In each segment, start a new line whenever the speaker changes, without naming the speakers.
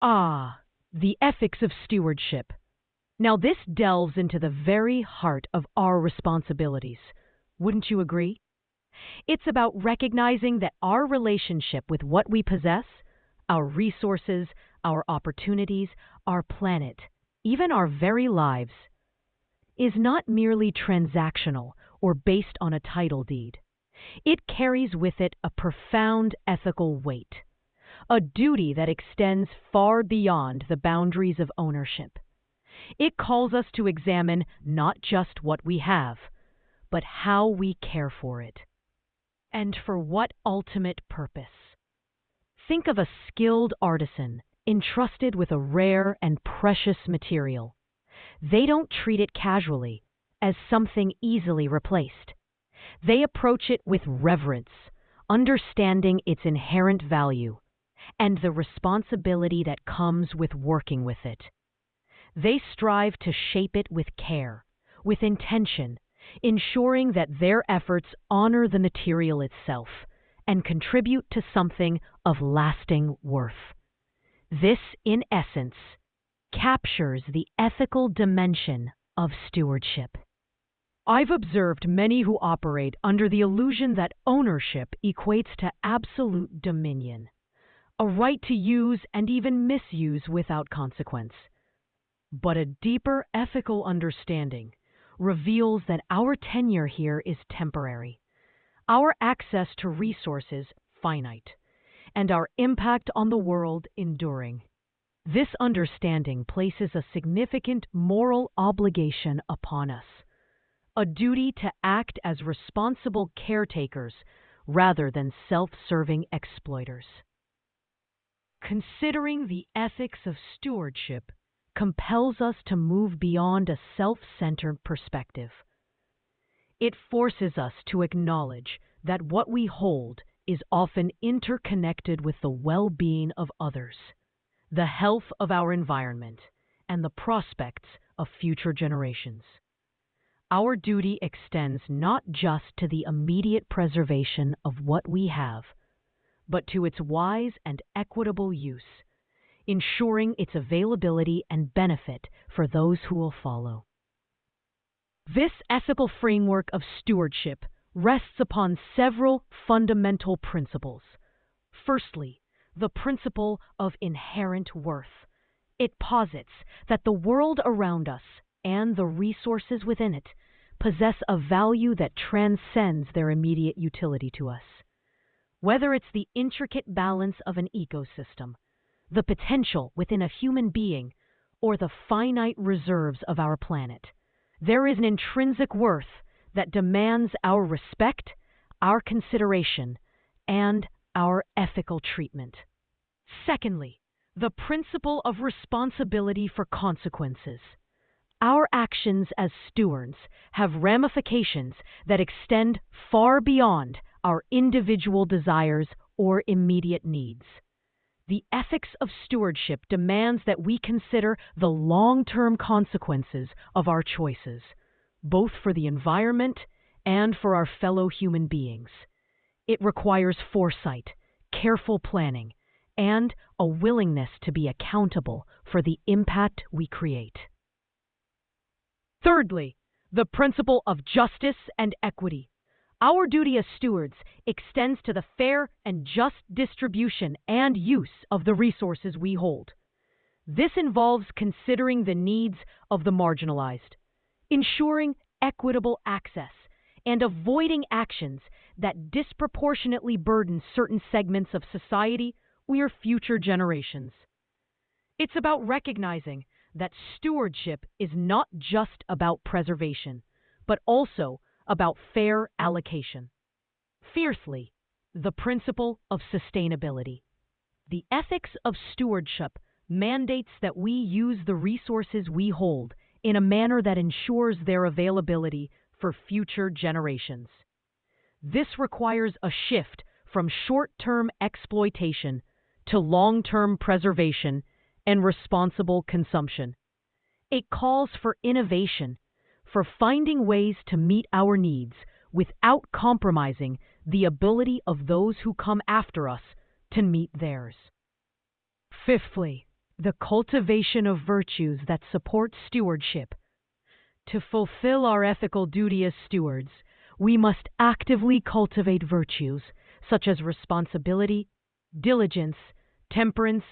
Ah, the ethics of stewardship. Now, this delves into the very heart of our responsibilities. Wouldn't you agree? It's about recognizing that our relationship with what we possess, our resources, our opportunities, our planet, even our very lives, is not merely transactional or based on a title deed. It carries with it a profound ethical weight, a duty that extends far beyond the boundaries of ownership. It calls us to examine not just what we have, but how we care for it. And for what ultimate purpose? Think of a skilled artisan entrusted with a rare and precious material. They don't treat it casually, as something easily replaced. They approach it with reverence, understanding its inherent value and the responsibility that comes with working with it. They strive to shape it with care, with intention, ensuring that their efforts honor the material itself and contribute to something of lasting worth. This, in essence, captures the ethical dimension of stewardship. I've observed many who operate under the illusion that ownership equates to absolute dominion, a right to use and even misuse without consequence. But a deeper ethical understanding reveals that our tenure here is temporary, our access to resources finite, and our impact on the world enduring. This understanding places a significant moral obligation upon us, a duty to act as responsible caretakers rather than self-serving exploiters. Considering the ethics of stewardship compels us to move beyond a self-centered perspective. It forces us to acknowledge that what we hold is often interconnected with the well-being of others, the health of our environment, and the prospects of future generations. Our duty extends not just to the immediate preservation of what we have, but to its wise and equitable use, ensuring its availability and benefit for those who will follow. This ethical framework of stewardship rests upon several fundamental principles. Firstly, the principle of inherent worth. It posits that the world around us and the resources within it possess a value that transcends their immediate utility to us. Whether it's the intricate balance of an ecosystem, the potential within a human being, or the finite reserves of our planet, there is an intrinsic worth that demands our respect, our consideration, and our ethical treatment. Secondly, the principle of responsibility for consequences. Our actions as stewards have ramifications that extend far beyond our individual desires or immediate needs. The ethics of stewardship demands that we consider the long-term consequences of our choices, both for the environment and for our fellow human beings. It requires foresight, careful planning, and a willingness to be accountable for the impact we create. Thirdly, the principle of justice and equity. Our duty as stewards extends to the fair and just distribution and use of the resources we hold. This involves considering the needs of the marginalized, ensuring equitable access, and avoiding actions that disproportionately burden certain segments of society or future generations. It's about recognizing that stewardship is not just about preservation, but also about fair allocation. Fiercely, the principle of sustainability. The ethics of stewardship mandates that we use the resources we hold in a manner that ensures their availability for future generations. This requires a shift from short-term exploitation to long-term preservation and responsible consumption. It calls for innovation, for finding ways to meet our needs without compromising the ability of those who come after us to meet theirs. Fifthly, The cultivation of virtues that support stewardship. To fulfill our ethical duty as stewards, we must actively cultivate virtues such as responsibility, diligence, temperance,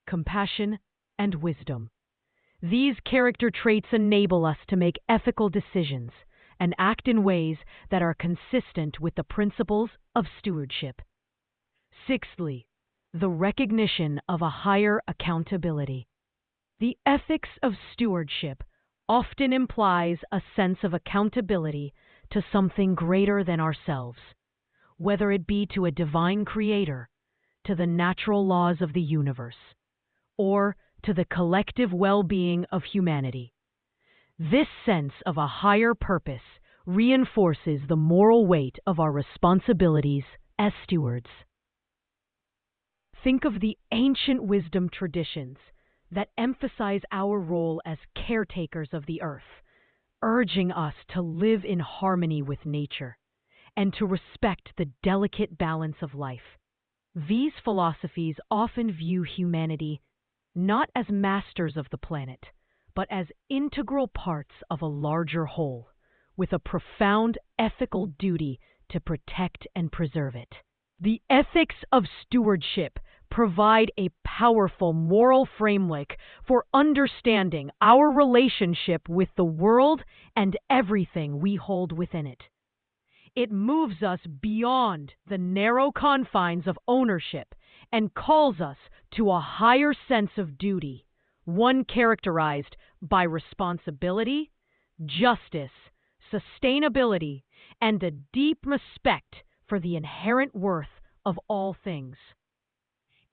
compassion, and wisdom. These character traits enable us to make ethical decisions and act in ways that are consistent with the principles of stewardship. Sixthly, the recognition of a higher accountability. The ethics of stewardship often implies a sense of accountability to something greater than ourselves, whether it be to a divine creator, to the natural laws of the universe, or to the collective well-being of humanity. This sense of a higher purpose reinforces the moral weight of our responsibilities as stewards. Think of the ancient wisdom traditions that emphasize our role as caretakers of the earth, urging us to live in harmony with nature and to respect the delicate balance of life. These philosophies often view humanity not as masters of the planet, but as integral parts of a larger whole, with a profound ethical duty to protect and preserve it. The ethics of stewardship provide a powerful moral framework for understanding our relationship with the world and everything we hold within it. It moves us beyond the narrow confines of ownership and calls us to a higher sense of duty, one characterized by responsibility, justice, sustainability, and a deep respect for the inherent worth of all things.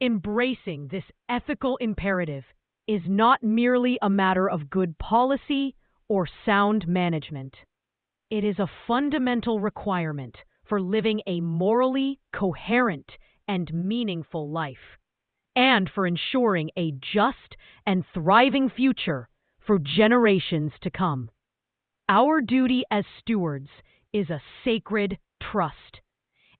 Embracing this ethical imperative is not merely a matter of good policy or sound management. It is a fundamental requirement for living a morally coherent and meaningful life, and for ensuring a just and thriving future for generations to come. Our duty as stewards is a sacred trust,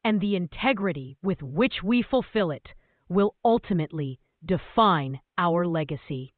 and the integrity with which we fulfill it will ultimately define our legacy.